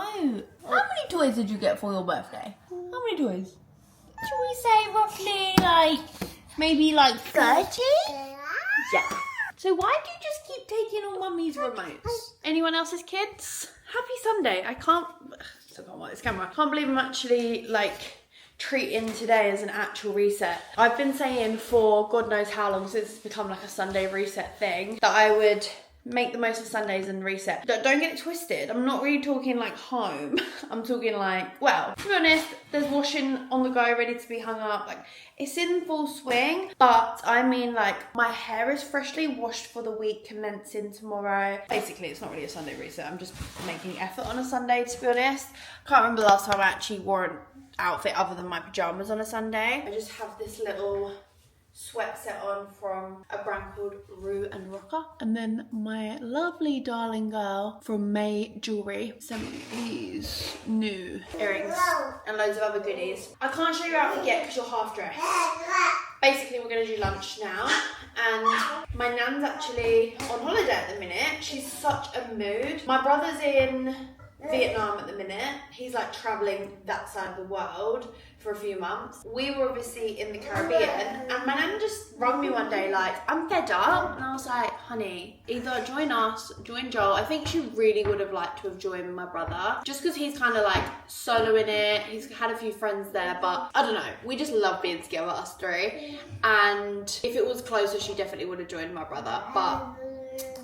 No. How many toys did you get for your birthday? How many toys? Should we say roughly like, maybe like 30? Yeah. So why do you just keep taking all mummy's remotes? Anyone else's kids? Happy Sunday. I still can't watch this camera. Can't believe I'm actually like treating today as an actual reset. I've been saying for God knows how long, since it's become like a Sunday reset thing, that I would make the most of Sundays and reset. Don't get it twisted. I'm not really talking like home. I'm talking like, well, to be honest, there's washing on the go ready to be hung up. Like, it's in full swing, but I mean like my hair is freshly washed for the week commencing tomorrow. Basically, it's not really a Sunday reset. I'm just making effort on a Sunday, to be honest. Can't remember the last time I actually wore an outfit other than my pajamas on a Sunday. I just have this little sweat set on from a brand called Rue and Rocker. And then my lovely darling girl from May Jewelry sent me these new earrings and loads of other goodies. I can't show you your outfit yet because you're half dressed. Basically, we're gonna do lunch now, and my nan's actually on holiday at the minute. She's such a mood. My brother's in Vietnam at the minute. He's like traveling that side of the world for a few months. We were obviously in the Caribbean, and my nan just rang me one day like, I'm fed up. And I was like, honey, either join us, join Joel. I think she really would have liked to have joined my brother, just because he's kind of like soloing it. He's had a few friends there, but I don't know, we just love being together, us three. And if it was closer, she definitely would have joined my brother, but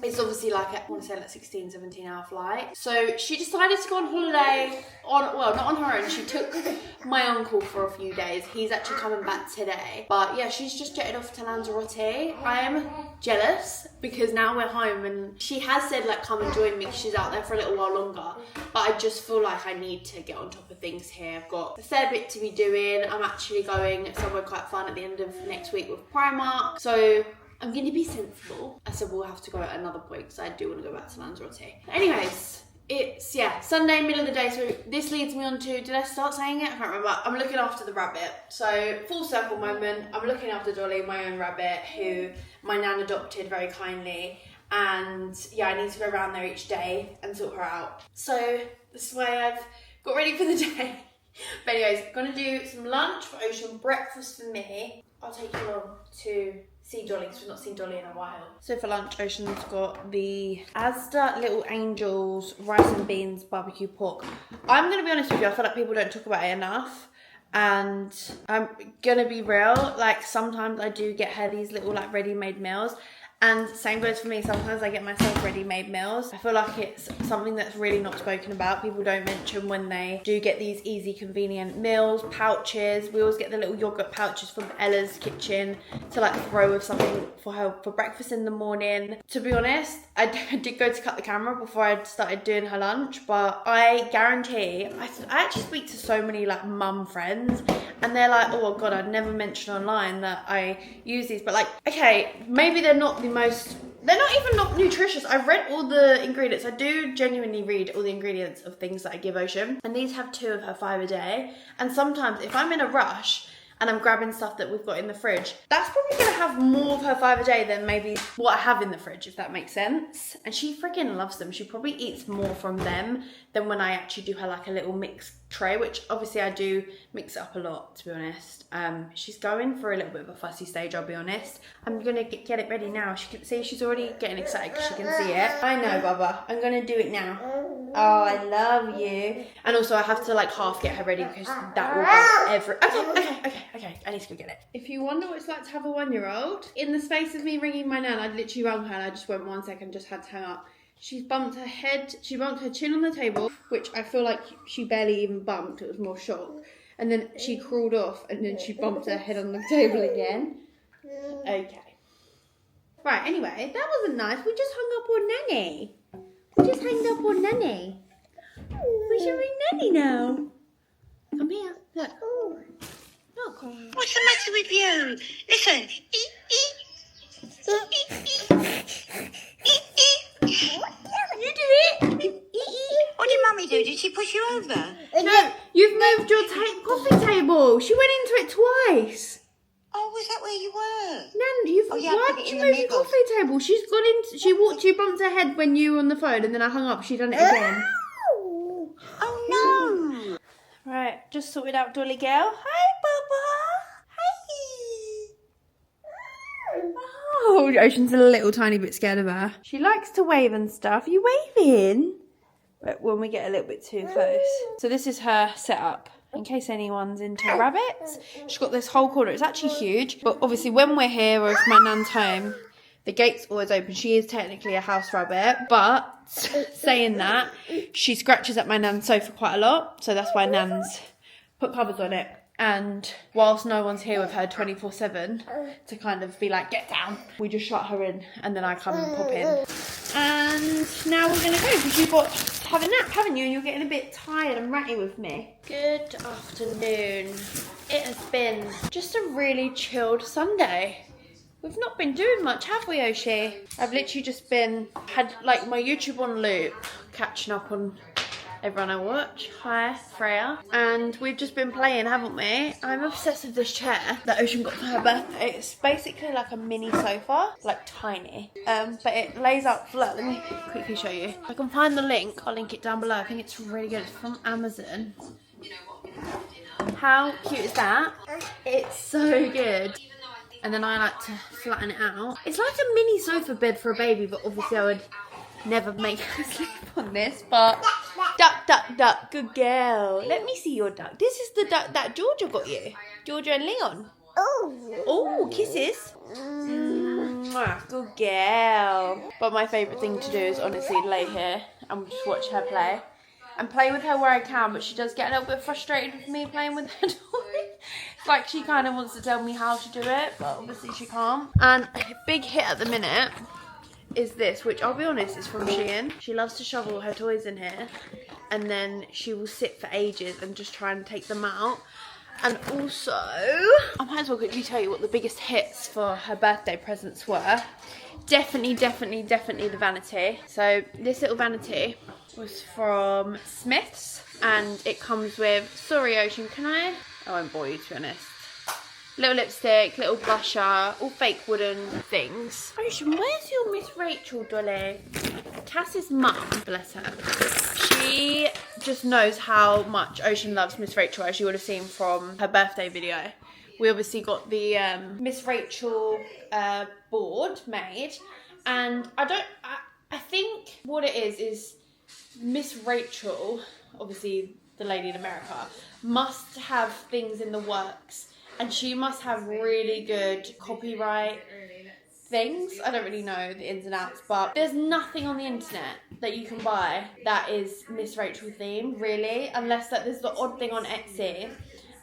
it's obviously like, I want to say like 16, 17 hour flight. So she decided to go on holiday well, not on her own. She took my uncle for a few days. He's actually coming back today. But yeah, she's just jetted off to Lanzarote. I am jealous because now we're home, and she has said like, come and join me. She's out there for a little while longer. But I just feel like I need to get on top of things here. I've got a fair bit to be doing. I'm actually going somewhere quite fun at the end of next week with Primark. So I'm going to be sensible. I said we'll have to go at another point because I do want to go back to Lanzarote. Anyways, it's, yeah, Sunday, middle of the day. So this leads me on to, did I start saying it? I can't remember. I'm looking after the rabbit. So full circle moment. I'm looking after Dolly, my own rabbit, who my nan adopted very kindly. And yeah, I need to go around there each day and sort her out. So this is why I've got ready for the day. But anyways, I'm going to do some lunch for Ocean, breakfast for me. I'll take you on to see Dolly because we've not seen Dolly in a while. So for lunch, Ocean's got the Asda Little Angels rice and beans barbecue pork. I'm going to be honest with you, I feel like people don't talk about it enough. And I'm going to be real, like sometimes I do get her these little like ready-made meals. And same goes for me, sometimes I get myself ready-made meals. I feel like it's something that's really not spoken about. People don't mention when they do get these easy, convenient meals, pouches. We always get the little yogurt pouches from Ella's kitchen to like throw with something for her for breakfast in the morning. To be honest, I did go to cut the camera before I started doing her lunch, but I guarantee, I actually speak to so many like mum friends, and they're like, oh God, I'd never mention online that I use these, but like, okay, maybe they're not even not nutritious. I've read all the ingredients. I do genuinely read all the ingredients of things that I give Ocean, and these have 2 of her 5 a day. And sometimes if I'm in a rush and I'm grabbing stuff that we've got in the fridge, that's probably gonna have more of her 5 a day than maybe what I have in the fridge, if that makes sense. And she freaking loves them. She probably eats more from them than when I actually do her like a little mixed tray, which obviously I do mix it up a lot, to be honest. She's going for a little bit of a fussy stage, I'll be honest. I'm gonna get it ready now. She can see she's already getting excited because she can see it. I know, Bubba. I'm gonna do it now. Oh, I love you. And also I have to like half get her ready because that will go every... Okay, I need to go get it. If you wonder what it's like to have a 1-year-old, in the space of me ringing my nan, I literally rang her and I just went 1 second, just had to hang up. She's bumped her head, she bumped her chin on the table, which I feel like she barely even bumped, it was more shock. And then she crawled off and then she bumped her head on the table again. Okay. Right, anyway, that wasn't nice. We just hung up on Nanny. We just hung up on Nanny. We should ring Nanny now. Come here, look. Look. What's the matter with you? Listen. You do it. What did Mummy do? Did she push you over? No, you've moved your coffee table. She went into it twice. Oh, was that where you were? Nan, why did you move your coffee table? She bumped her head when you were on the phone, and then I hung up. She done it again. Oh no! Right, just sorted out Dolly girl. Hi, Bubba. Hi. Oh, Ocean's a little tiny bit scared of her. She likes to wave and stuff. Are you waving? But when we get a little bit too close. So this is her setup. In case anyone's into rabbits. She's got this whole corner. It's actually huge. But obviously when we're here or if my nan's home, the gate's always open. She is technically a house rabbit. But saying that, she scratches at my nan's sofa quite a lot. So that's why nan's put covers on it. And whilst no one's here with her 24/7 to kind of be like, get down, we just shut her in and then I come and pop in. And now we're going to go because you've got to have a nap, haven't you? And you're getting a bit tired and ratty with me. Good afternoon. It has been just a really chilled Sunday. We've not been doing much, have we, Oshi? I've literally just had like my YouTube on loop, catching up on everyone I watch. Hi, Freya. And we've just been playing, haven't we? I'm obsessed with this chair that Ocean got for her birthday. It's basically like a mini sofa, like tiny. But it lays out flat. Let me quickly show you. If I can find the link, I'll link it down below. I think it's really good. It's from Amazon. How cute is that? It's so good. And then I like to flatten it out. It's like a mini sofa bed for a baby, but obviously I would never make her sleep on this, but duck, duck, duck, good girl. Let me see your duck. This is the duck that Georgia got you. Georgia and Leon. Oh, kisses. Mwah, good girl. But my favourite thing to do is honestly lay here and just watch her play. And play with her where I can, but she does get a little bit frustrated with me playing with her toy. It's like she kind of wants to tell me how to do it, but obviously she can't. And a big hit at the minute is this, which I'll be honest is from Shein. She loves to shovel her toys in here and then she will sit for ages and just try and take them out. And also, I might as well quickly tell you what the biggest hits for her birthday presents were. Definitely the vanity. So this little vanity was from Smith's and it comes with, sorry Ocean, I won't bore you to be honest. Little lipstick, little blusher, all fake wooden things. Ocean, where's your Miss Rachel, Dolly? Cass's mum, bless her. She just knows how much Ocean loves Miss Rachel, as you would have seen from her birthday video. We obviously got the Miss Rachel board made, and I think what it is Miss Rachel, obviously the lady in America, must have things in the works. And she must have really good copyright things. I don't really know the ins and outs, but there's nothing on the internet that you can buy that is Miss Rachel themed, really, unless that there's the odd thing on Etsy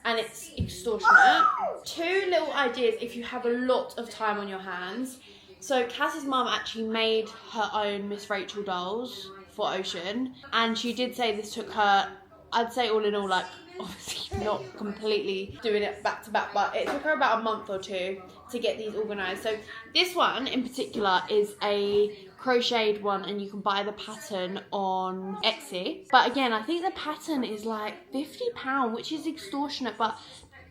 and it's extortionate. Two little ideas if you have a lot of time on your hands. So Cass's mum actually made her own Miss Rachel dolls for Ocean, and she did say this took her, I'd say all in all, like, obviously not completely doing it back to back, but it took her about a month or two to get these organised. So this one in particular is a crocheted one and you can buy the pattern on Etsy. But again, I think the pattern is like £50, which is extortionate, but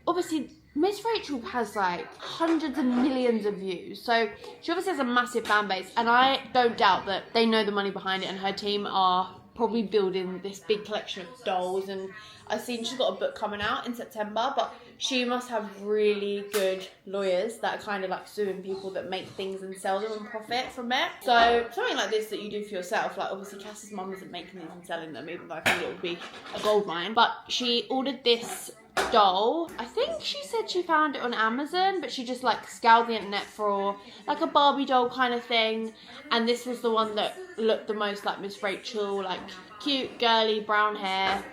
obviously Miss Rachel has like hundreds of millions of views, so she obviously has a massive fan base, and I don't doubt that they know the money behind it and her team are probably building this big collection of dolls. And I've seen she's got a book coming out in September, but she must have really good lawyers that are kind of like suing people that make things and sell them and profit from it. So something like this that you do for yourself, like obviously Cass's mum isn't making these and selling them, even though I think it would be a gold mine. But she ordered this doll. I think she said she found it on Amazon, but she just like scoured the internet for like a Barbie doll kind of thing, and this was the one that looked the most like Miss Rachel, like cute, girly, brown hair,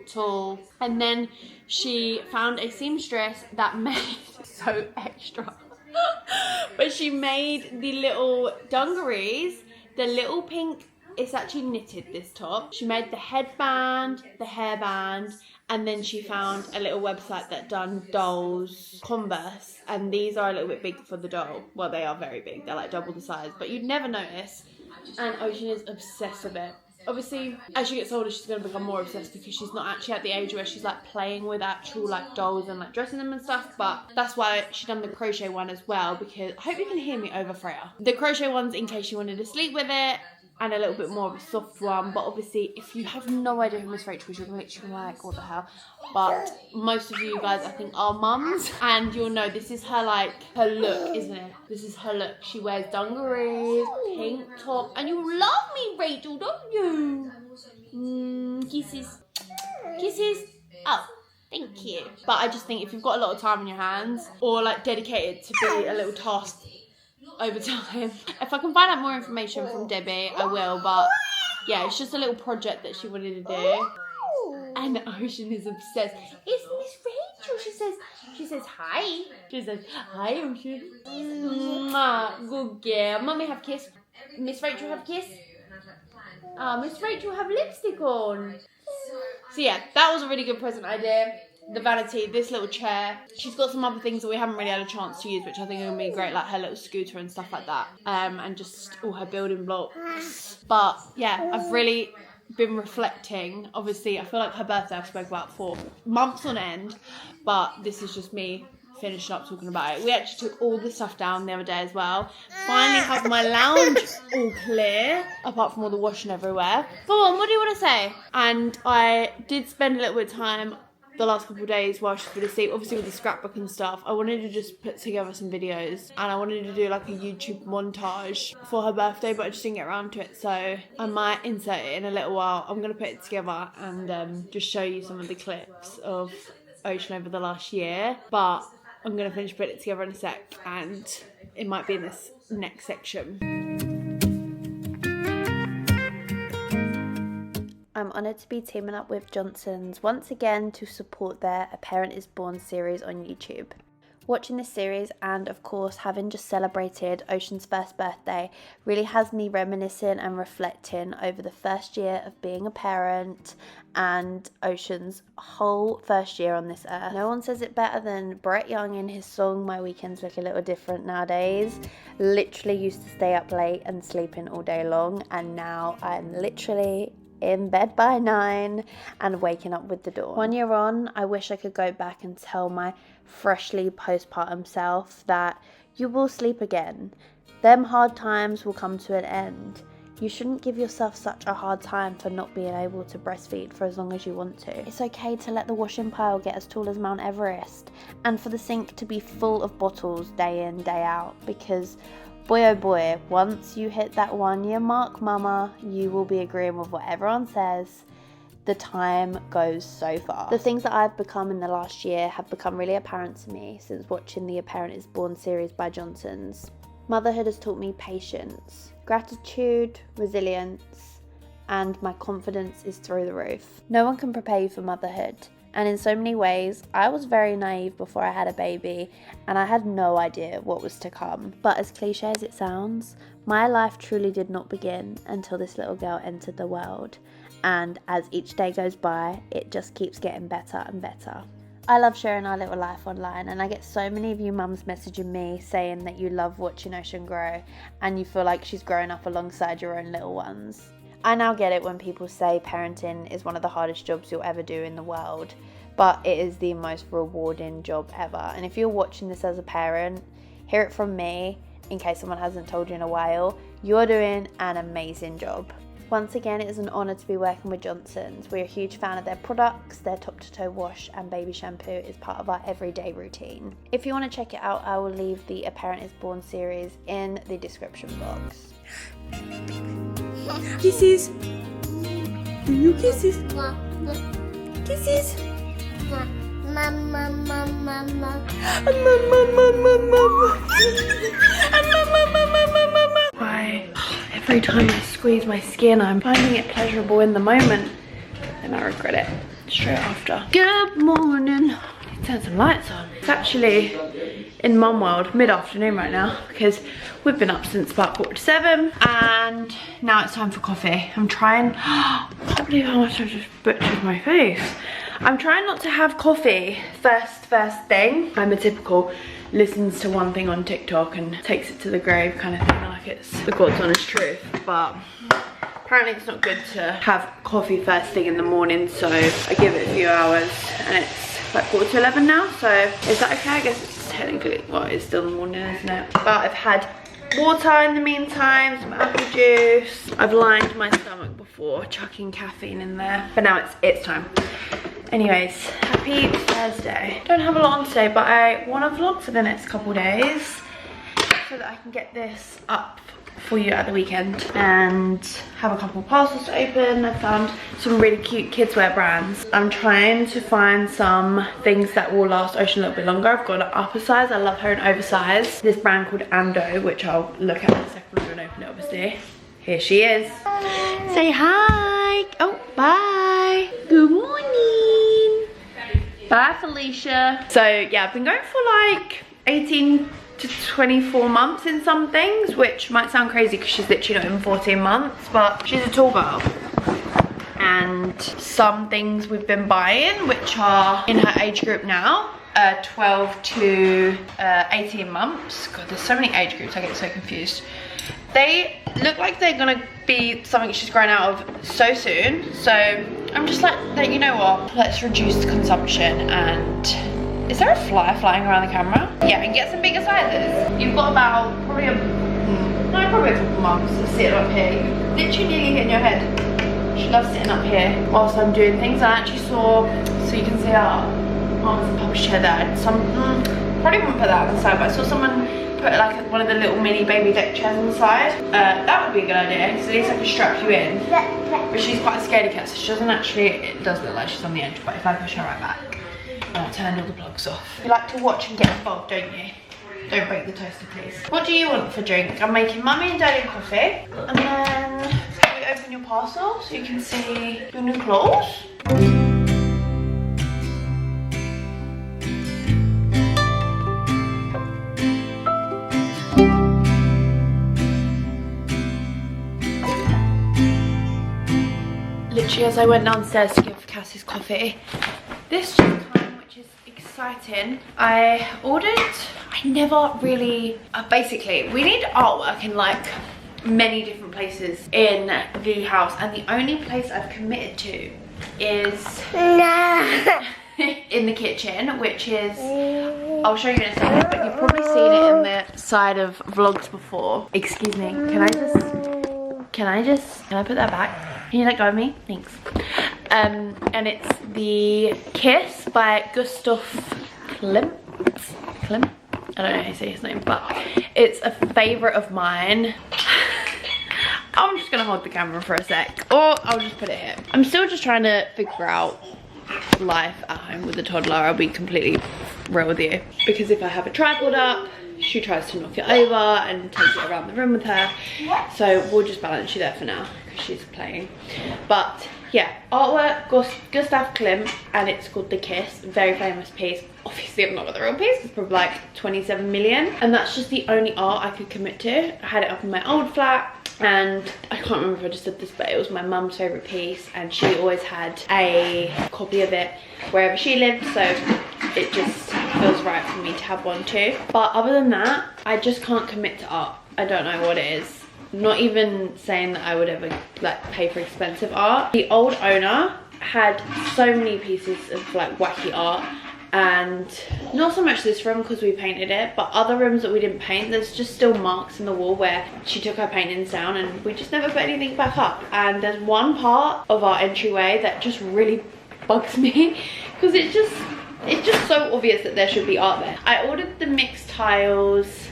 tall. And then she found a seamstress that made so extra but she made the little dungarees, the little pink, it's actually knitted, this top. She made the headband, the hairband, and then she found a little website that done dolls, Converse, and these are a little bit big for the doll. Well, they are very big. They're like double the size, but you'd never notice. And Ocean is obsessed with it. Obviously, as she gets older, she's going to become more obsessed because she's not actually at the age where she's like playing with actual like dolls and like dressing them and stuff. But that's why she done the crochet one as well, because I hope you can hear me over Freya. The crochet one's in case she wanted to sleep with it. and a little bit more of a soft one. But obviously, if you have no idea who Miss Rachel is, you're literally like, what the hell? But most of you guys, I think, are mums, and you'll know this is her, like, her look, isn't it? This is her look. She wears dungarees, pink top, and you love me, Rachel, don't you? Kisses. Kisses. Oh, thank you. But I just think if you've got a lot of time on your hands, or like dedicated to be a little task over time, if I can find out more information from Debbie, I will. But yeah, it's just a little project that she wanted to do. And Ocean is obsessed. It's Miss Rachel. She says hi. She says hi, Ocean. Mwah, good girl. Mummy have a kiss. Miss Rachel have a kiss. Miss Rachel have lipstick on. So yeah, that was a really good present idea. The vanity, this little chair. She's got some other things that we haven't really had a chance to use, which I think are going to be great, like her little scooter and stuff like that. And just all her building blocks. But yeah, I've really been reflecting. Obviously, I feel like her birthday I've spoke about for months on end, but this is just me finishing up talking about it. We actually took all the stuff down the other day as well. Finally have my lounge all clear, apart from all the washing everywhere. Go on, what do you want to say? And I did spend a little bit of time the last couple of days while she's been asleep, obviously with the scrapbook and stuff. I wanted to just put together some videos, and I wanted to do like a YouTube montage for her birthday, but I just didn't get around to it, so I might insert it in a little while. I'm going to put it together and just show you some of the clips of Ocean over the last year, but I'm going to finish putting it together in a sec, and it might be in this next section. I'm honoured to be teaming up with Johnson's once again to support their A Parent Is Born series on YouTube. Watching this series, and of course having just celebrated Ocean's first birthday, really has me reminiscing and reflecting over the first year of being a parent and Ocean's whole first year on this earth. No one says it better than Brett Young in his song My Weekends Look a Little Different Nowadays. Literally used to stay up late and sleeping all day long, and now I'm literally in bed by 9 and waking up with the dawn. 1 year on, I wish I could go back and tell my freshly postpartum self that you will sleep again. Them hard times will come to an end. You shouldn't give yourself such a hard time for not being able to breastfeed for as long as you want to. It's okay to let the washing pile get as tall as Mount Everest, and for the sink to be full of bottles day in, day out, because boy oh boy, once you hit that 1 year mark, mama, you will be agreeing with what everyone says. The time goes so fast. The things that I've become in the last year have become really apparent to me since watching the A Parent Is Born series by Johnson's. Motherhood has taught me patience, gratitude, resilience, and my confidence is through the roof. No one can prepare you for motherhood. And in so many ways, I was very naive before I had a baby, and I had no idea what was to come. But as cliche as it sounds, my life truly did not begin until this little girl entered the world. And as each day goes by, it just keeps getting better and better. I love sharing our little life online, and I get so many of you mums messaging me saying that you love watching Ocean grow and you feel like she's growing up alongside your own little ones. I now get it when people say parenting is one of the hardest jobs you'll ever do in the world, but it is the most rewarding job ever. And if you're watching this as a parent, hear it from me, in case someone hasn't told you in a while, you're doing an amazing job. Once again, it is an honour to be working with Johnson's. We're a huge fan of their products. Their top to toe wash and baby shampoo is part of our everyday routine. If you want to check it out, I will leave the A Parent Is Born series in the description box. Kisses. Do you kisses? Kisses. Why? Every time I squeeze my skin, I'm finding it pleasurable in the moment, and I regret it straight after. Good morning. Let's turn some lights on. It's actually in mum world mid-afternoon right now because we've been up since about 6:45, and now it's time for coffee. I'm trying, I can't believe how much I just butchered my face. I'm trying not to have coffee first thing. I'm a typical listens to one thing on TikTok and takes it to the grave kind of thing, like it's the God's honest truth, but apparently it's not good to have coffee first thing in the morning, so I give it a few hours, and it's like 11:15 now, so is that okay? I guess it's technically, well, it's still the morning, isn't it? But I've had water in the meantime, some apple juice. I've lined my stomach before chucking caffeine in there, but now it's time. Anyways, happy Thursday. Don't have a lot on today, but I want to vlog for the next couple days so that I can get this up for you at the weekend and have a couple of parcels to open. I found some really cute kids wear brands. I'm trying to find some things that will last Ocean a little bit longer. I've got an upper size. I love her in oversized. This brand called Ando, which I'll look at in a second when I open it, obviously. Here she is. Say hi. Oh, bye. Good morning. Bye, Felicia. So yeah, I've been going for like 18 to 24 months in some things, which might sound crazy because she's literally not even 14 months, but she's a tall girl. And some things we've been buying, which are in her age group now, 12 to 18 months. God, there's so many age groups, I get so confused. They look like they're gonna be something she's grown out of so soon. So I'm just like, you know what? Let's reduce consumption and... Is there a fly flying around the camera? Yeah, and get some bigger sizes. You've got about probably probably a couple months to sit up here. You literally nearly hit in your head. She loves sitting up here whilst I'm doing things. I actually saw, so you can see our mum's and papa's chair there. Probably wouldn't put that on the side, but I saw someone put like one of the little mini baby deck chairs on the side. That would be a good idea, because at least I can strap you in. But she's quite a scaredy cat, so she doesn't actually, it does look like she's on the edge, but if I push her right back, I'll turn all the plugs off. You like to watch and get involved, don't you? Don't break the toaster, please. What do you want for drink? I'm making mummy and daddy coffee. And then we open your parcel so you can see your new clothes. Literally as I went downstairs to give Cassie's coffee, this just came, which is exciting. I never really, basically we need artwork in like many different places in the house, and the only place I've committed to is in the kitchen, which is, I'll show you in a second, but you've probably seen it in the side of vlogs before. Excuse me, can I put that back? Can you let go of me? Thanks. And it's the Kiss by Gustav Klimt. I don't know how you say his name, but it's a favourite of mine. I'm just gonna hold the camera for a sec, or I'll just put it here. I'm still just trying to figure out life at home with the toddler. I'll be completely real with you, because if I have a tripod up, she tries to knock it over and take it around the room with her. So we'll just balance you there for now, because she's playing. But yeah, artwork, Gustav Klimt, and it's called The Kiss. Very famous piece. Obviously I've not got the real piece, it's probably like 27 million. And that's just the only art I could commit to. I had it up in my old flat, and I can't remember if I just said this, but it was my mum's favourite piece, and she always had a copy of it wherever she lived, so it just feels right for me to have one too. But other than that, I just can't commit to art. I don't know what it is. Not even saying that I would ever like pay for expensive art. The old owner had so many pieces of like wacky art, and not so much this room because we painted it, but other rooms that we didn't paint, there's just still marks in the wall where she took her paintings down, and we just never put anything back up. And there's one part of our entryway that just really bugs me, because it's just so obvious that there should be art there. I ordered the mixed tiles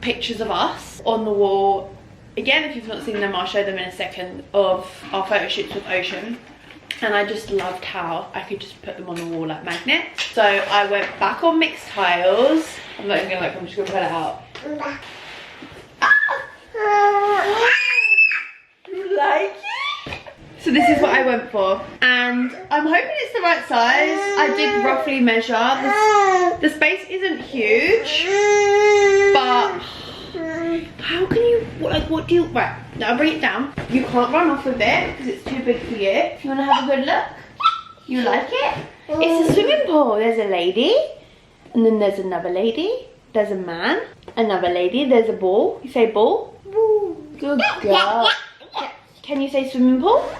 pictures of us on the wall. Again, if you've not seen them, I'll show them in a second, of our photo shoots with Ocean. And I just loved how I could just put them on the wall like magnets. So I went back on mixed tiles. I'm not even gonna look, I'm just gonna put it out. You like it? So this is what I went for. And I'm hoping it's the right size. I did roughly measure. The space isn't huge, but how can you, like, what do you, right, now I'll bring it down. You can't run off with it because it's too big for you. If you want to have a good look, you like it? It's a swimming pool. There's a lady, and then there's another lady. There's a man, another lady. There's a ball. You say ball? Good girl. Can you say swimming pool?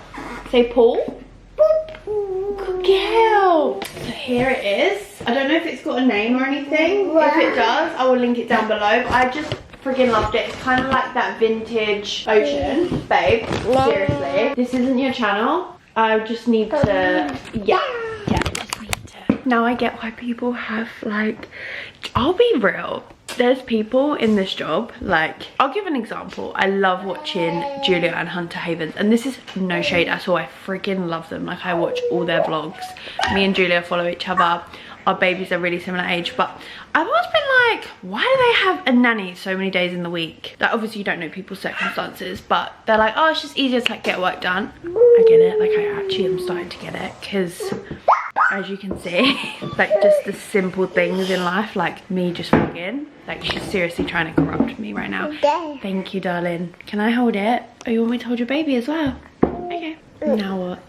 Say pool. Good girl. So here it is. I don't know if it's got a name or anything. If it does, I will link it down below. But I just Freaking loved it. It's kind of like that vintage ocean, babe. Seriously. This isn't your channel. I just need to, yeah, I just need to. Now I get why people have like, I'll be real. There's people in this job, like, I'll give an example. I love watching Julia and Hunter Havens, and this is no shade at all. I freaking love them. Like, I watch all their vlogs. Me and Julia follow each other. Our babies are really similar age, but I've always been like, why do they have a nanny so many days in the week? Like, obviously you don't know people's circumstances, but they're like, oh, it's just easier to like get work done. I get it. Like, I actually am starting to get it, because as you can see, like, just the simple things in life, like me just vlogging, like, she's seriously trying to corrupt me right now. Thank you, darling. Can I hold it? Oh, you want me to hold your baby as well? Okay. Now what?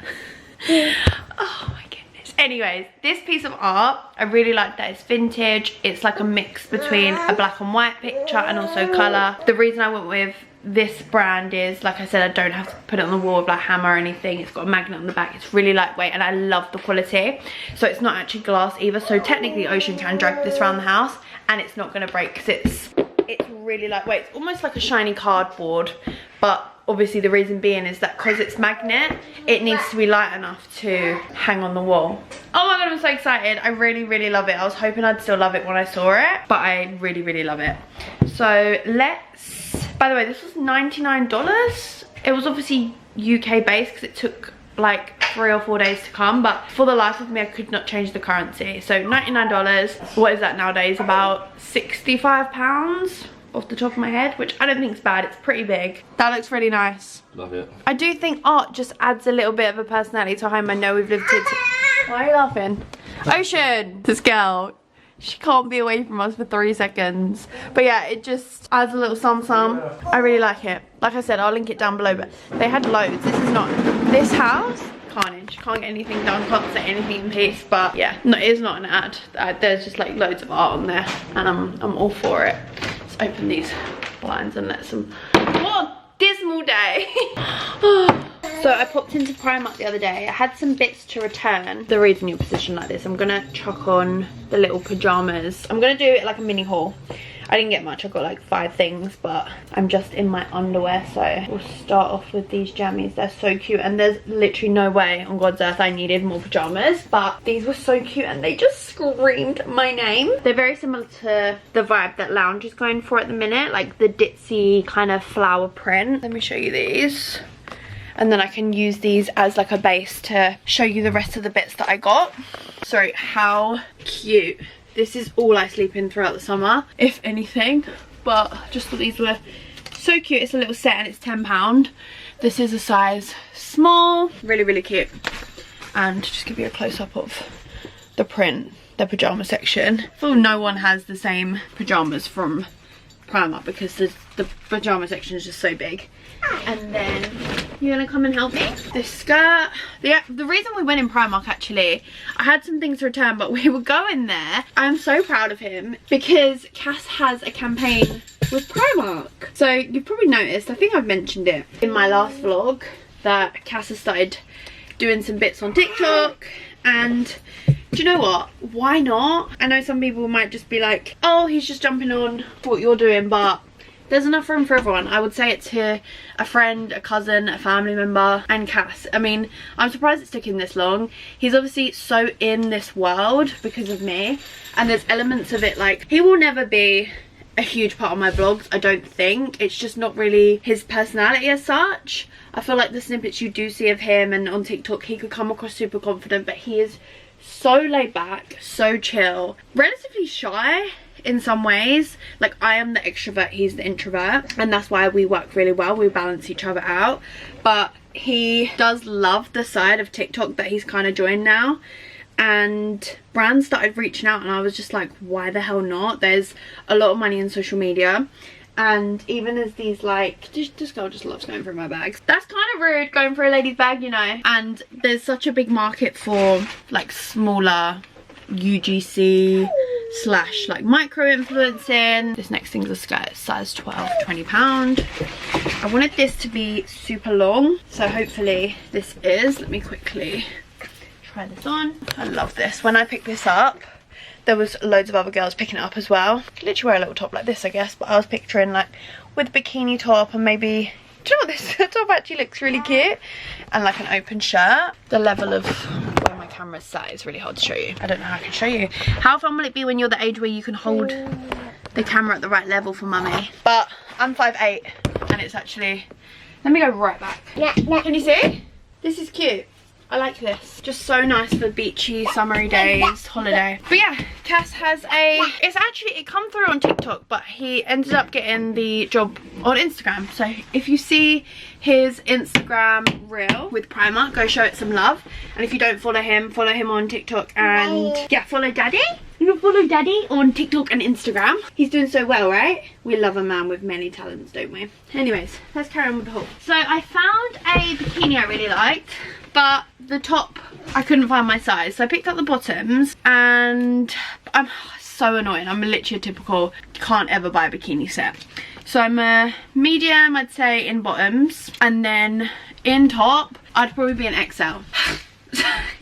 Oh my goodness. Anyways, this piece of art, I really like that it's vintage. It's like a mix between a black and white picture and also colour. The reason I went with this brand is, like I said, I don't have to put it on the wall with like hammer or anything. It's got a magnet on the back. It's really lightweight and I love the quality. So it's not actually glass either. So technically Ocean can drag this around the house and it's not going to break, because it's really lightweight. It's almost like a shiny cardboard, but obviously the reason being is that because it's magnet, it needs to be light enough to hang on the wall. Oh my god, I'm so excited. I really, really love it. I was hoping I'd still love it when I saw it, but I really, really love it. So let's, by the way, this was $99. It was obviously UK based because it took like 3 or 4 days to come, but for the life of me I could not change the currency. So $99, what is that nowadays? About £65 off the top of my head, which I don't think is bad. It's pretty big. That looks really nice. Love it. I do think art just adds a little bit of a personality to a home. I know we've lived it. Why are you laughing? Ocean, this girl, she can't be away from us for 3 seconds. But yeah, it just adds a little some. I really like it. Like I said, I'll link it down below, but they had loads. This is not, this house, carnage. Can't get anything done, can't set anything in peace. But yeah, no, it is not an ad. There's just like loads of art on there and I'm all for it. Let's open these blinds and let some, what a dismal day. So I popped into Primark the other day. I had some bits to return. The reason you're positioned like this, I'm gonna chuck on the little pajamas. I'm gonna do it like a mini haul. I didn't get much, I got like 5 things, but I'm just in my underwear. So we'll start off with these jammies. They're so cute, and there's literally no way on God's earth I needed more pajamas, but these were so cute and they just screamed my name. They're very similar to the vibe that Lounge is going for at the minute, like the ditzy kind of flower print. Let me show you these. And then I can use these as like a base to show you the rest of the bits that I got. Sorry, how cute. This is all I sleep in throughout the summer, if anything. But I just thought these were so cute. It's a little set and it's £10. This is a size small. Really, really cute. And just give you a close-up of the print, the pyjama section. I feel no one has the same pyjamas from Primark because the pyjama section is just so big. And then you're gonna come and help me. This skirt, the reason we went in Primark, actually, I had some things to return, but we were going there. I'm so proud of him because Cass has a campaign with Primark. So you've probably noticed, I think I've mentioned it in my last vlog, that Cass has started doing some bits on TikTok. And do you know what, why not? I know some people might just be like, oh, he's just jumping on what you're doing, but there's enough room for everyone. I would say it to a friend, a cousin, a family member, and Cass. I mean, I'm surprised it's taken this long. He's obviously so in this world because of me, and there's elements of it, like, he will never be a huge part of my vlogs, I don't think. It's just not really his personality as such. I feel like the snippets you do see of him and on TikTok, he could come across super confident, but he is so laid back, so chill, relatively shy in some ways. Like, I am the extrovert, he's the introvert, and that's why we work really well. We balance each other out. But he does love the side of TikTok that he's kind of joined now, and brands started reaching out and I was just like, why the hell not? There's a lot of money in social media. And even as these, like, this girl just loves going through my bags. That's kind of rude, going for a lady's bag, you know. And there's such a big market for like smaller UGC / like micro influencing. This next thing's a skirt, size 12, £20. I wanted this to be super long, so hopefully this is. Let me quickly try this on. I love this. When I picked this up, there was loads of other girls picking it up as well. You could literally wear a little top like this, I guess, but I was picturing like with a bikini top and maybe, do you know what, this top actually looks really cute, and like an open shirt. The level of where my camera's sat is really hard to show you. I don't know how I can show you. How fun will it be when you're the age where you can hold the camera at the right level for mummy? But I'm 5'8", and it's actually, let me go right back. Can you see? This is cute. I like this. Just so nice for beachy, summery days, holiday. But yeah, Cass has it's actually, it come through on TikTok, but he ended up getting the job on Instagram. So if you see his Instagram reel with Primark, go show it some love. And if you don't follow him on TikTok, and yeah, follow Daddy. You can follow Daddy on TikTok and Instagram. He's doing so well, right? We love a man with many talents, don't we? Anyways, let's carry on with the haul. So I found a bikini I really liked, but the top, I couldn't find my size. So I picked up the bottoms, and I'm so annoying. I'm literally a typical, can't ever buy a bikini set. So I'm a medium, I'd say, in bottoms. And then in top, I'd probably be an XL.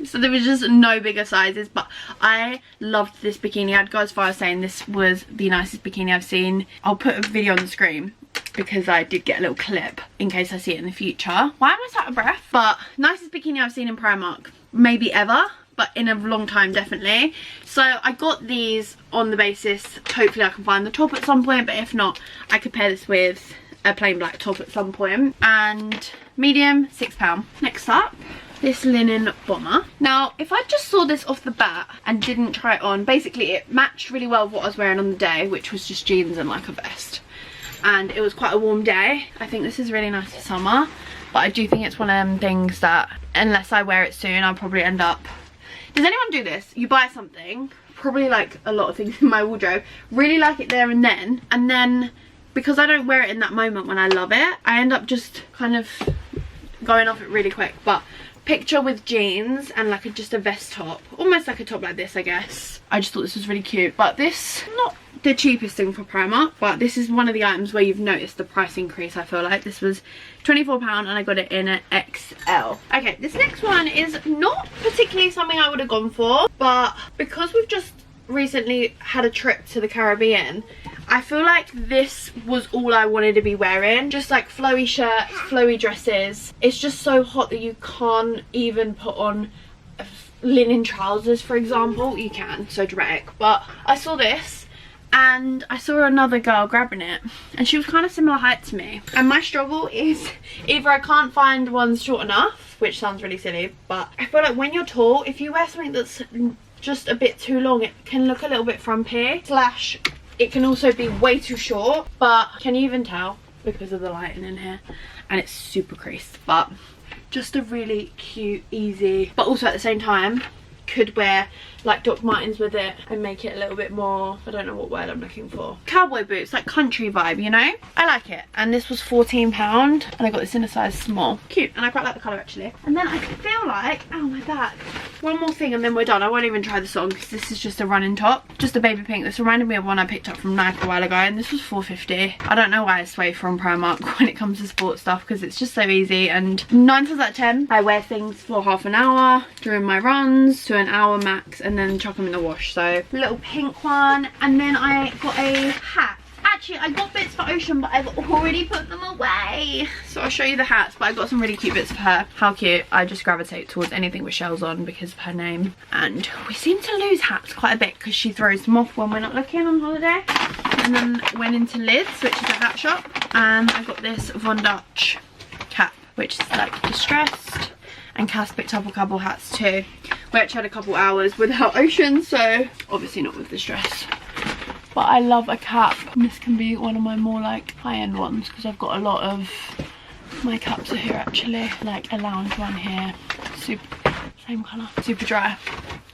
So there was just no bigger sizes, but I loved this bikini. I'd go as far as saying this was the nicest bikini I've seen. I'll put a video on the screen because I did get a little clip in case I see it in the future. Why am I so out of breath? But nicest bikini I've seen in Primark, maybe ever, but in a long time definitely. So I got these on the basis, hopefully I can find the top at some point, but if not, I could pair this with a plain black top at some point. And medium, £6. Next up, this linen bomber. Now, if I just saw this off the bat and didn't try it on, basically it matched really well with what I was wearing on the day, which was just jeans and like a vest. And it was quite a warm day. I think this is really nice for summer, but I do think it's one of them things that unless I wear it soon, I'll probably end up... Does anyone do this? You buy something, probably like a lot of things in my wardrobe, really like it there and then because I don't wear it in that moment when I love it, I end up just kind of going off it really quick. But picture with jeans and like just a vest top, almost like a top like this, I guess. I just thought this was really cute. But this, not the cheapest thing for Primark, but this is one of the items where you've noticed the price increase. I feel like this was £24 and I got it in an XL. Okay, this next one is not particularly something I would have gone for, but because we've just recently had a trip to the Caribbean, I feel like this was all I wanted to be wearing. Just like flowy shirts, flowy dresses. It's just so hot that you can't even put on linen trousers, for example. You can, so dramatic. But I saw this and I saw another girl grabbing it and she was kind of similar height to me. And my struggle is either I can't find ones short enough, which sounds really silly, but I feel like when you're tall, if you wear something that's just a bit too long, it can look a little bit frumpy, slash it can also be way too short. But can you even tell because of the lighting in here? And it's super creased, but just a really cute, easy, but also at the same time could wear like Doc Martens with it and make it a little bit more, I don't know what word I'm looking for, cowboy boots, like country vibe, you know? I like it. And this was £14 and I got this in a size small. Cute, and I quite like the colour actually. And then I feel like, oh my back, one more thing and then we're done. I won't even try this on because this is just a running top, just a baby pink. This reminded me of one I picked up from Nike a while ago and this was £4.50. I don't know why I sway from Primark when it comes to sports stuff because it's just so easy, and 9 times out of 10 I wear things for half an hour during my runs to an hour max and then chuck them in the wash. So little pink one, and then I got a hat. Actually, I got bits for Ocean, but I've already put them away. So I'll show you the hats, but I got some really cute bits for her. How cute. I just gravitate towards anything with shells on because of her name. And we seem to lose hats quite a bit because she throws them off when we're not looking on holiday. And then went into Lids, which is a hat shop, and I got this Von Dutch cap, which is like distressed. And Cass picked up a couple hats too. We actually had a couple hours without Ocean, so obviously not with this dress. But I love a cap. And this can be one of my more like high-end ones because I've got a lot of my caps are here actually. Like a lounge one here, super, same colour, super dry.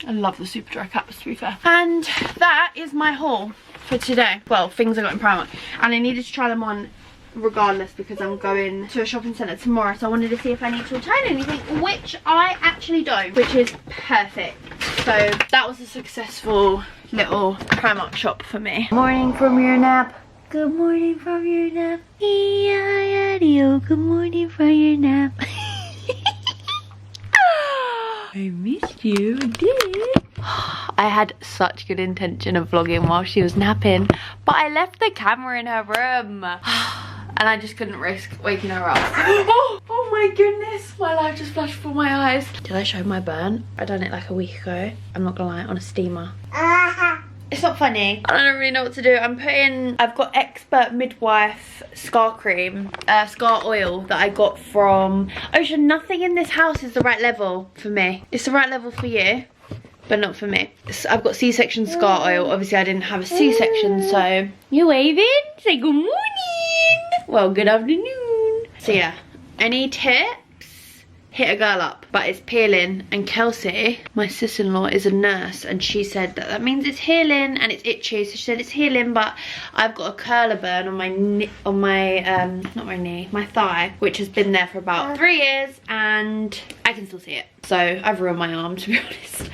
I love the super dry caps, to be fair. And that is my haul for today. Well, things I got in Primark, and I needed to try them on regardless because I'm going to a shopping centre tomorrow, so I wanted to see if I need to return anything, which I actually don't, which is perfect. So that was a successful little Primark shop for me. Morning from your nap. Good morning from your nap. Good morning from your nap. I missed you, I did. I had such good intention of vlogging while she was napping, but I left the camera in her room. And I just couldn't risk waking her up. Oh my goodness, my life just flashed before my eyes. Did I show my burn? I done it like a week ago. I'm not gonna lie, on a steamer. It's not funny. I don't really know what to do. I've got Expert Midwife scar cream, scar oil that I got from Ocean. Nothing in this house is the right level for me. It's the right level for you, but not for me. I've got C-section scar oil. Obviously I didn't have a C-section, so. You waving? Say good morning. Well, good afternoon. So yeah, any tips? Hit a girl up, but it's peeling. And Kelsey, my sister-in-law, is a nurse, and she said that means it's healing and it's itchy. So she said it's healing, but I've got a curler burn on my thigh, which has been there for about 3 years, and I can still see it. So I've ruined my arm, to be honest.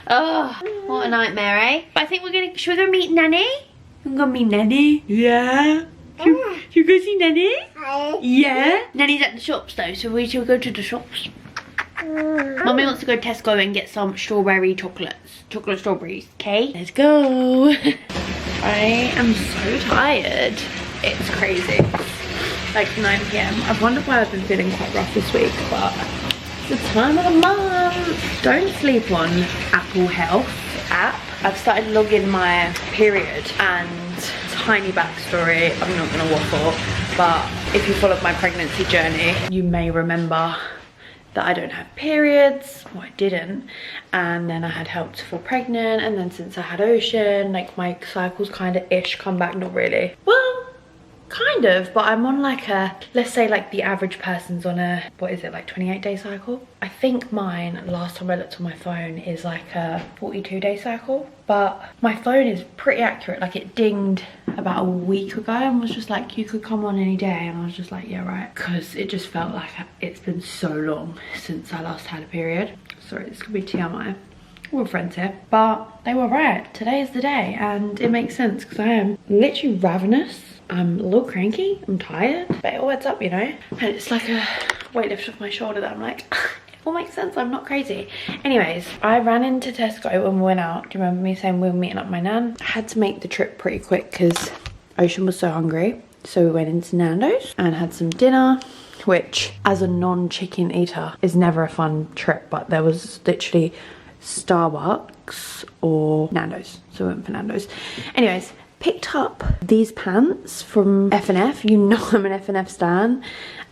Oh, what a nightmare, eh? But I think should we go meet Nanny? We're gonna meet Nanny. Yeah. Should we go see Nanny? Yeah. Nanny's at the shops though, so we shall go to the shops. Mummy wants to go to Tesco and get some strawberry chocolates. Chocolate strawberries, okay? Let's go. I am so tired. It's crazy. Like 9 PM. I've wondered why I've been feeling quite rough this week, but it's the time of the month. Don't sleep on Apple Health app. I've started logging my period, and tiny backstory, I'm not gonna waffle, but if you followed my pregnancy journey, you may remember that I don't have periods. Well, I didn't, and then I had help to fall pregnant, and then since I had Ocean, like my cycles kind of ish come back. Not really, well, kind of, but I'm on like a, let's say like the average person's on a, what is it, like 28-day cycle? I think mine, last time I looked on my phone, is like a 42-day cycle, but my phone is pretty accurate. Like it dinged about a week ago and was just like, you could come on any day, and I was just like, yeah, right, because it just felt like it's been so long since I last had a period. Sorry, this could be TMI. We're friends here, but they were right. Today is the day, and it makes sense because I am literally ravenous. I'm a little cranky, I'm tired, but it all adds up, you know? And it's like a weight lift off my shoulder that I'm like, it all makes sense, I'm not crazy. Anyways, I ran into Tesco when we went out. Do you remember me saying we were meeting up my nan? I had to make the trip pretty quick because Ocean was so hungry. So we went into Nando's and had some dinner, which as a non-chicken eater is never a fun trip, but there was literally Starbucks or Nando's. So we went for Nando's. Anyways, picked up these pants from F&F. You know I'm an F&F stan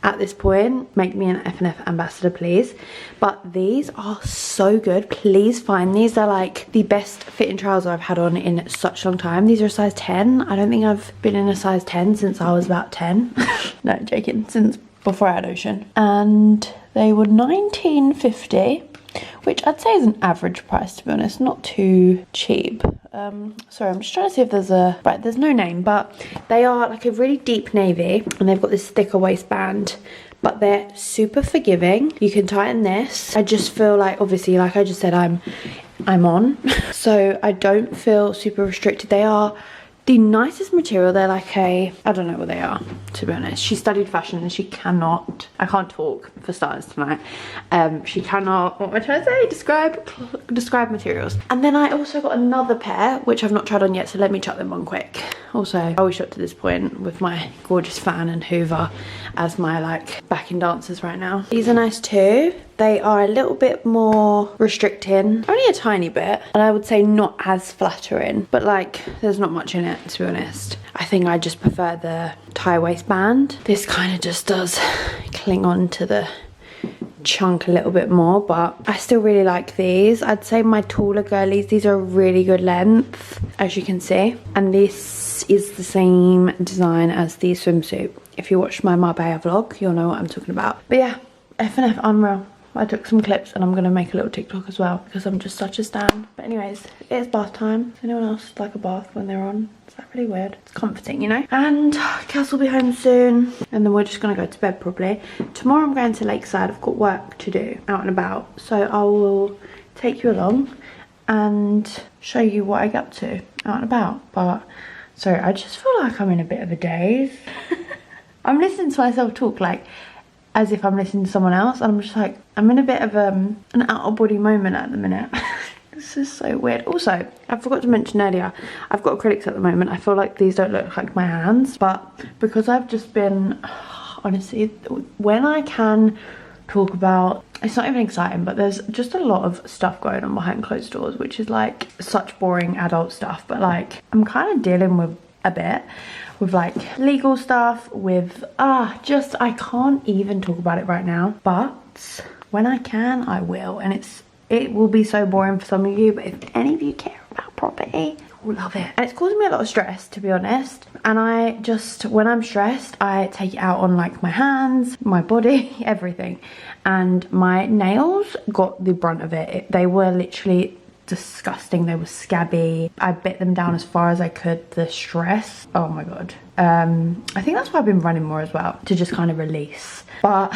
at this point. Make me an F&F ambassador, please. But these are so good. Please find these. They're like the best fitting trouser I've had on in such a long time. These are a size 10. I don't think I've been in a size 10 since I was about 10. No, joking. Since before I had Ocean. And they were $19.50. Which I'd say is an average price, to be honest, not too cheap. Sorry, I'm just trying to see if there's right, there's no name, but they are like a really deep navy, and they've got this thicker waistband, but they're super forgiving. You can tighten this. I just feel like, obviously, like I just said, I'm on, so I don't feel super restricted. They are the nicest material. They're like I don't know what they are, to be honest. She studied fashion and she cannot, I can't talk for starters tonight. She cannot, what am I trying to say? Describe materials. And then I also got another pair, which I've not tried on yet, so let me chuck them on quick. Also, I always shot to this point with my gorgeous fan and Hoover as my like backing dancers right now. These are nice too. They are a little bit more restricting, only a tiny bit, and I would say not as flattering, but like there's not much in it, to be honest. I think I just prefer the tie waistband. This kind of just does cling on to the chunk a little bit more, but I still really like these. I'd say my taller girlies, these are a really good length, as you can see, and this is the same design as the swimsuit. If you watched my Marbella vlog, you'll know what I'm talking about. But yeah, F&F unreal. I took some clips and I'm going to make a little TikTok as well because I'm just such a stan. But anyways, it's bath time. Does anyone else like a bath when they're on? Is that really weird? It's comforting, you know? And Kels will be home soon, and then we're just going to go to bed probably. Tomorrow I'm going to Lakeside. I've got work to do out and about, so I will take you along and show you what I get up to out and about. But sorry, I just feel like I'm in a bit of a daze. I'm listening to myself talk like as if I'm listening to someone else, and I'm just like, I'm in a bit of an out of body moment at the minute. This is so weird. Also, I forgot to mention earlier, I've got acrylics at the moment. I feel like these don't look like my hands, but because I've just been, honestly, when I can talk about, it's not even exciting, but there's just a lot of stuff going on behind closed doors, which is like such boring adult stuff, but like I'm kind of dealing with a bit with like legal stuff, with just, I can't even talk about it right now, but when I can, I will. And it will be so boring for some of you, but if any of you care about property, you'll love it. And it's causing me a lot of stress, to be honest. And I just, when I'm stressed, I take it out on like my hands, my body, everything. And my nails got the brunt of it. They were literally disgusting. They were scabby. I bit them down as far as I could. The stress, oh my god. I think that's why I've been running more as well, to just kind of release. But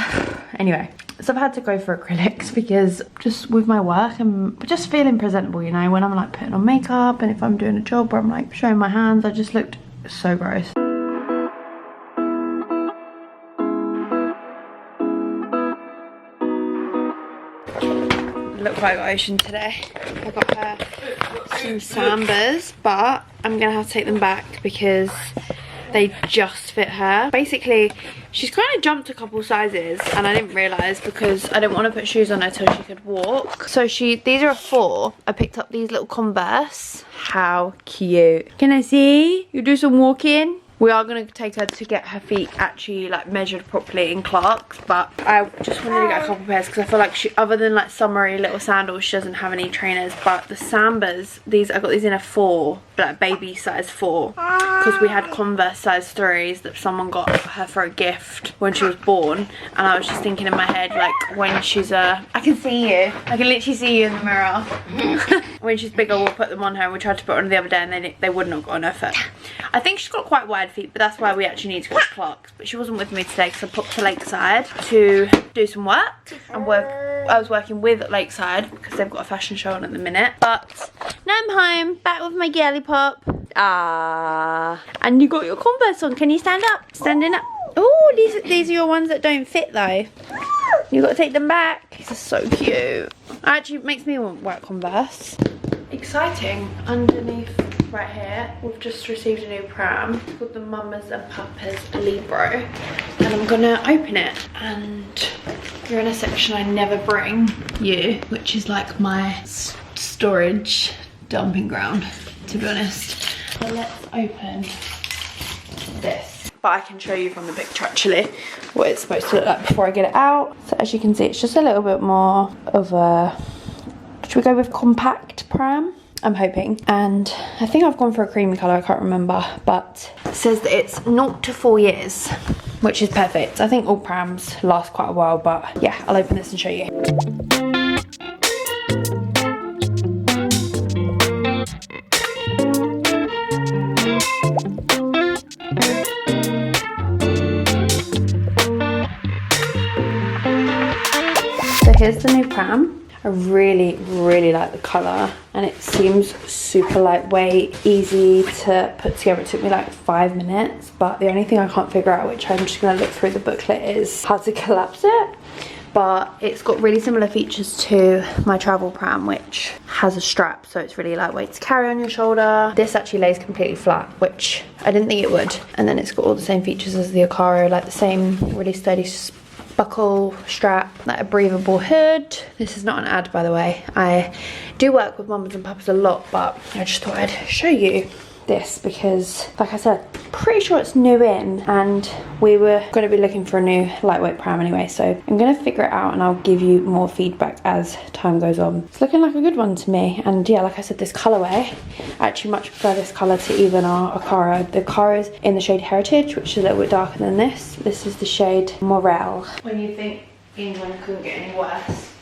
anyway, so I've had to go for acrylics because just with my work I'm just feeling presentable, you know, when I'm like putting on makeup, and if I'm doing a job where I'm like showing my hands, I just looked so gross. Look what I got Ocean today. I got her some Sambas, but I'm gonna have to take them back because they just fit her. Basically, she's kind of jumped a couple sizes and I didn't realise because I didn't want to put shoes on her till she could walk. So these are a 4. I picked up these little Converse. How cute. Can I see? You do some walking? We are going to take her to get her feet actually like measured properly in Clark's, but I just wanted to get a couple pairs because I feel like she, other than like summery little sandals, she doesn't have any trainers. But the Sambas, I got these in a 4, like baby size 4, because we had Converse size 3s that someone got her for a gift when she was born. And I was just thinking in my head, like when she's I can see you, I can literally see you in the mirror. When she's bigger, we'll put them on her. And we tried to put on the other day and they would not go on her foot. I think she's got quite wide feet, but that's why we actually need to go to Clark's. But she wasn't with me today because I popped to Lakeside to do some work and work. I was working with Lakeside because they've got a fashion show on at the minute. But now I'm home, back with my girly pop. And you got your Converse on. Can you stand up? Standing up. Oh, these are your ones that don't fit though. You got to take them back. These are so cute. Actually, it makes me want to wear Converse. Exciting. Underneath right here, we've just received a new pram. It's called the Mamas and Papas Libro. And I'm gonna open it. And you're in a section I never bring you, which is like my storage dumping ground, to be honest. So let's open this. But I can show you from the picture actually what it's supposed to look like before I get it out. So as you can see, it's just a little bit more of a, should we go with compact pram? I'm hoping. And I think I've gone for a creamy colour, I can't remember. But it says that it's 0 to 4 years, which is perfect. I think all prams last quite a while, but yeah, I'll open this and show you. So here's the new pram. I really, really like the colour, and it seems super lightweight, easy to put together. It took me like 5 minutes, but the only thing I can't figure out, which I'm just going to look through the booklet, is how to collapse it. But it's got really similar features to my travel pram, which has a strap, so it's really lightweight to carry on your shoulder. This actually lays completely flat, which I didn't think it would. And then it's got all the same features as the Acaro, like the same really sturdy buckle strap, like a breathable hood. This is not an ad, by the way. I do work with Mamas and Papas a lot, but I just thought I'd show you this because, like I said, pretty sure it's new in, and we were going to be looking for a new lightweight pram anyway, so I'm going to figure it out and I'll give you more feedback as time goes on. It's looking like a good one to me, and yeah, like I said, this colourway, I actually much prefer this colour to even our Acaro. The Acaro is in the shade Heritage, which is a little bit darker than this. This is the shade Morel. When you think England couldn't get any worse,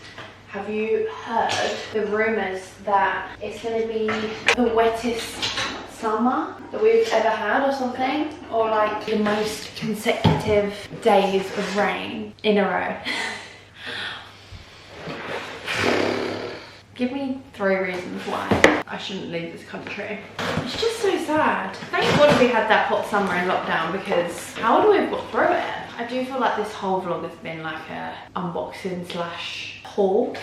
have you heard the rumours that it's going to be the wettest summer that we've ever had or something, or like the most consecutive days of rain in a row? Give me 3 reasons why I shouldn't leave this country. It's just so sad. Thank God we had that hot summer in lockdown, because how would we have got through it? I do feel like this whole vlog has been like a unboxing slash haul.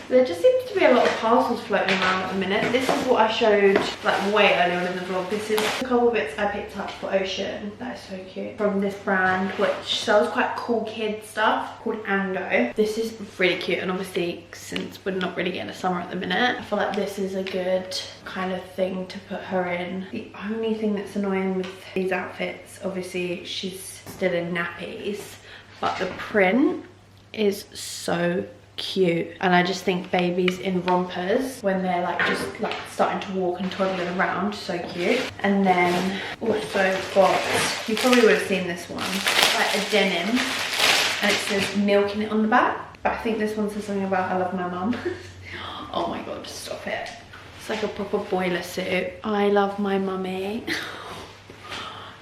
There just seems to be a lot of parcels floating around at the minute. This is what I showed like way earlier on in the vlog. This is a couple of bits I picked up for Ocean. That is so cute. From this brand which sells quite cool kid stuff called Ando. This is really cute, and obviously since we're not really getting a summer at the minute, I feel like this is a good kind of thing to put her in. The only thing that's annoying with these outfits, obviously she's still in nappies, but the print is so cute, and I just think babies in rompers when they're like just like starting to walk and toddling around, so cute. And then also got, you probably would have seen this one, like a denim, and it says milk in it on the back, but I think this one says something about I love my mum. Oh my god, stop it. It's like a proper boiler suit. I love my mummy.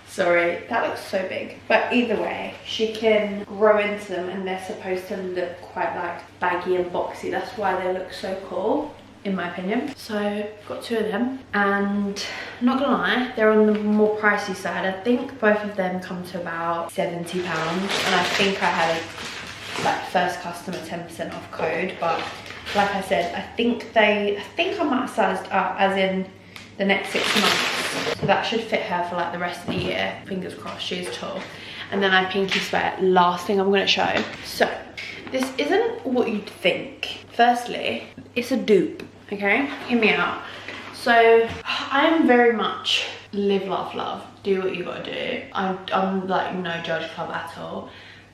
Sorry, that looks so big. But either way, she can grow into them, and they're supposed to look quite like baggy and boxy. That's why they look so cool, in my opinion. So got 2 of them, and I'm not gonna lie, they're on the more pricey side. I think both of them come to about £70, and I think I had a like first customer 10% off code, but like I said, I think I might have sized up, as in the next 6 months. So that should fit her for like the rest of the year. Fingers crossed, she's tall. And then I pinky swear, last thing I'm gonna show. So this isn't what you'd think. Firstly, it's a dupe, okay? Hear me out. So I am very much live, laugh, love. Do what you gotta do. I'm like no judge club at all.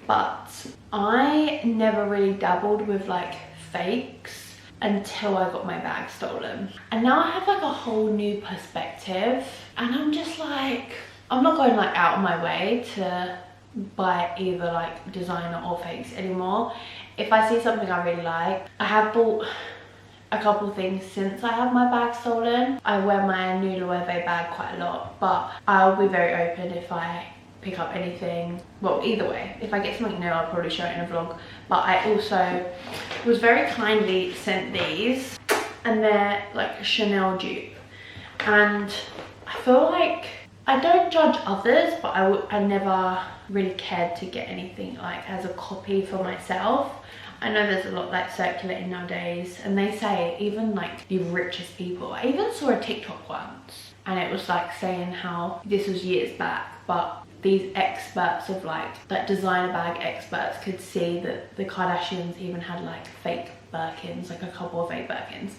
But I never really dabbled with like fakes until I got my bag stolen, and now I have like a whole new perspective, and I'm just like, I'm not going like out of my way to buy either like designer or fakes anymore. If I see something I really like, I have bought a couple things since I had my bag stolen. I wear my new Loewe bag quite a lot, but I'll be very open if I pick up anything. Well, either way, if I get something new, I'll probably show it in a vlog. But I also was very kindly sent these, and they're like a Chanel dupe, and I feel like I don't judge others, but I never really cared to get anything like as a copy for myself. I know there's a lot like circulating nowadays, and they say even like the richest people, I even saw a TikTok once, and it was like saying how this was years back, but these experts of like designer bag experts could see that the Kardashians even had like fake Birkins, like a couple of fake Birkins.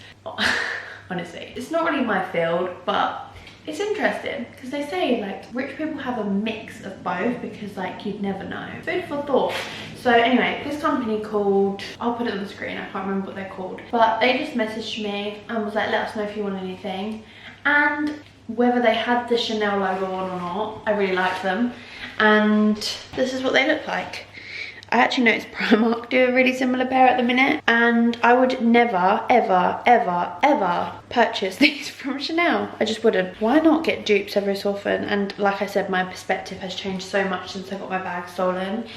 Honestly, it's not really my field, but it's interesting because they say like rich people have a mix of both, because like you'd never know. Food for thought. So anyway, this company called, I'll put it on the screen, I can't remember what they're called, but they just messaged me and was like, let us know if you want anything. And whether they had the Chanel logo on or not, I really liked them, and this is what they look like. I actually noticed Primark do a really similar pair at the minute, and I would never ever ever ever purchase these from Chanel. I just wouldn't. Why not get dupes every so often? And like I said, my perspective has changed so much since I got my bag stolen.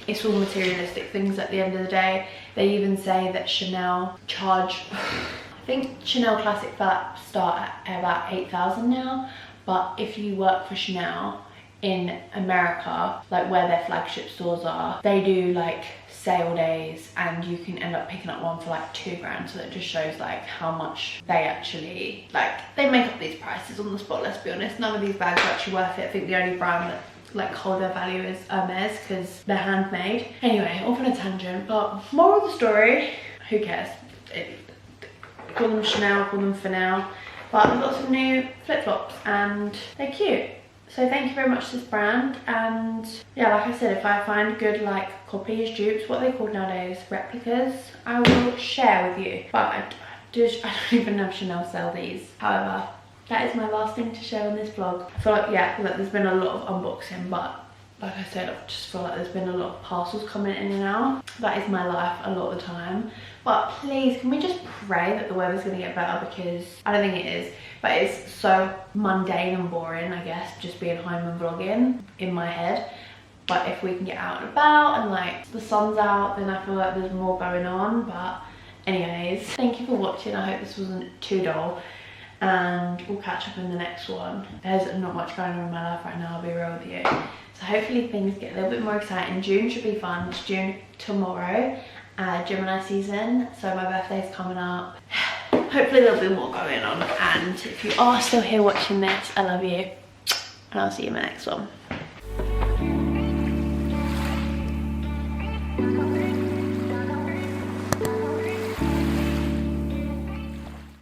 It's all materialistic things at the end of the day. They even say that Chanel charge, I think Chanel classic flats start at about 8,000 now, but if you work for Chanel in America, like where their flagship stores are, they do like sale days, and you can end up picking up one for like £2 grand. So that just shows like how much they actually, like, they make up these prices on the spot, let's be honest. None of these bags are actually worth it. I think the only brand that like hold their value is Hermes, because they're handmade. Anyway, off on a tangent, but moral of the story, who cares? Call them Chanel, call them for now. But I've got some new flip-flops and they're cute. So thank you very much to this brand. And yeah, like I said, if I find good like copies, dupes, what are they called nowadays? Replicas, I will share with you. But I don't even know if Chanel sell these. However, that is my last thing to share on this vlog. I feel like, yeah, there's been a lot of unboxing, but like I said, I just feel like there's been a lot of parcels coming in and out. That is my life a lot of the time. But please, can we just pray that the weather's gonna get better, because I don't think it is, but it's so mundane and boring, I guess, just being home and vlogging in my head. But if we can get out and about and like the sun's out, then I feel like there's more going on. But anyways, thank you for watching. I hope this wasn't too dull, and we'll catch up in the next one. There's not much going on in my life right now, I'll be real with you. So hopefully things get a little bit more exciting. June should be fun. It's June tomorrow, Gemini season, so my birthday's coming up. Hopefully there'll be more going on, and if you are still here watching this, I love you, and I'll see you in my next one.